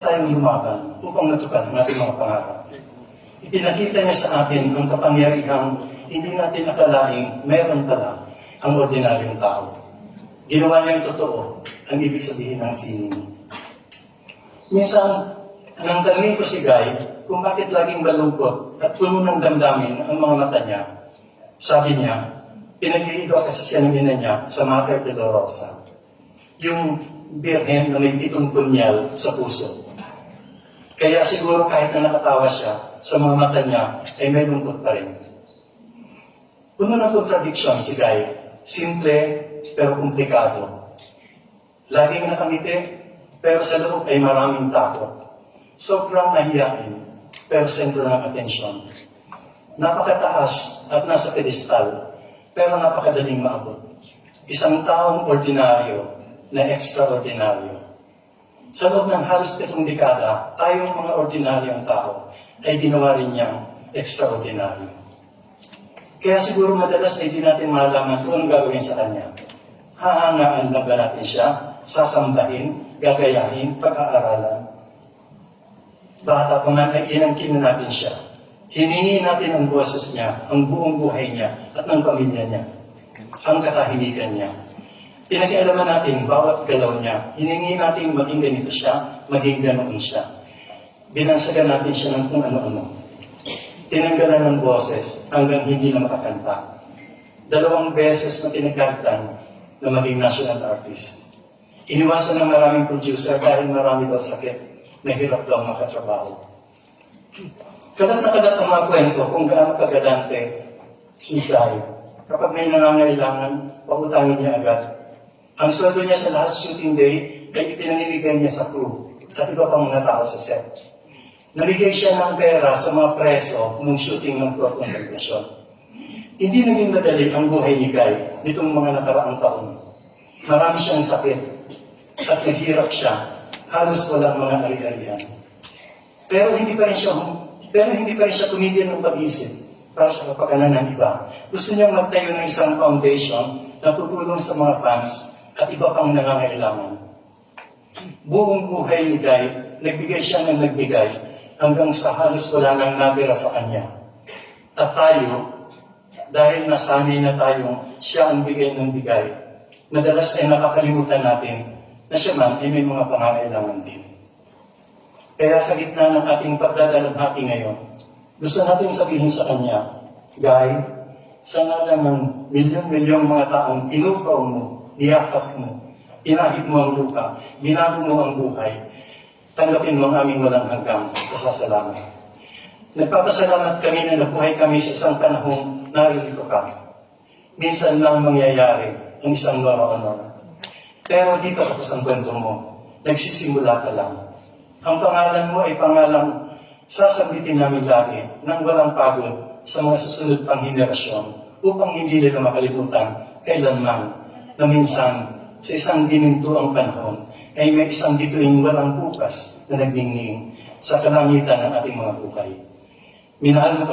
tayong lumaban upang matupad ang ating mga pangarap. Ipinakita niya sa atin ang kapangyarihang hindi natin akalaing meron pala ang ordinaryong tao. Ginawa niyang totoo ang ibig sabihin ng sining. Minsan, nang tanungin ko si Guy kung bakit laging malungkot at puno ng damdamin ang mga mata niya, sabi niya, pinag-iiba kasi siya ng ina niya sa Mater Dolorosa, yung birhen na may 7 punyal sa puso. Kaya siguro kahit na nakatawa siya, sa mga mata niya ay may lungkot pa rin. Puno ng contradiction si Guy, simple pero komplikado. Laging nakangiti, pero sa loob ay maraming takot. Sobrang nahiyain, pero sentro ng atensyon. Napakataas at nasa pedestal, pero napakadaling maabot. Isang taong ordinaryo na extraordinaryo. Sa loob ng halos 7 dekada, tayong mga ordinaryong tao ay ginawa rin niyang extraordinaryo. Kaya siguro madalas ay di natin malaman kung anong gagawin sa Kanya. Hahangaan na ba natin siya, sasambahin, gagayahin, pag-aaralan. Bata pa man ay inangkin na natin siya. Hiningi natin ang boses niya, ang buong buhay niya, at ng pamilya niya, ang katahimikan niya. Pinakialaman natin bawat galaw niya. Hiningi natin maging ganito siya, maging ganoon siya. Binansagan natin siya ng kung ano-ano. Tinanggalan ng boses hanggang hindi na makakanta. 2 beses na pinagkalitan na maging national artist. Iniwasan ng maraming producer dahil marami daw sakit. Nahirap daw makatrabaho. Kalat na kalat ang mga kwento kung gaano kagalante si Guy. Kapag may nangangailangan, pautangin niya agad. Ang sweldo niya sa last shooting day ay ipinanibigay niya sa crew at iba pang mga tao sa set. Nabigay siya ng pera sa mga preso nung shooting ng Court Contemplation. Hindi naging madali ang buhay ni Guy nitong mga nakaraang taon. Marami siyang sakit at naghirap siya, halos walang mga ari-arian. Pero hindi pa rin siya tumigil ng pag-isip para sa kapakanan ng iba. Gusto niyang magtayo ng isang foundation na tutulong sa mga fans at iba pang nangangailangan. Buong buhay ni Guy, nagbigay siya ng nagbigay hanggang sa halos wala nang natira sa kanya. At tayo, dahil nasanay na tayong siya ang bigay ng bigay, madalas ay nakakalimutan natin na siya man ay may mga pangangailangan din. Kaya sa gitna ng ating pagdadalamhati ngayon, gusto natin sabihin sa kanya, Guy, sa ngalan ng milyon-milyong mga taong inupaw mo, niyakap mo, pinahid mo ang lupa, binago mo ang buhay, tanggapin mo ang aming walang hanggang pasasalamat. Nagpapasalamat kami na nabuhay kami sa isang panahong naririto ka. Minsan lang mangyayari ang isang honor. Pero dito tapos ang kwento mo, nagsisimula ka lang. Ang pangalan mo ay pangalang sasabitin namin lagi nang walang pagod sa mga susunod pang henerasyon upang hindi nila makalimutan kailanman na minsan sa isang ginintuang panahon ay may isang bituing walang bukas na nagdingning sa kalangitan ng ating mga buhay. Minahal mo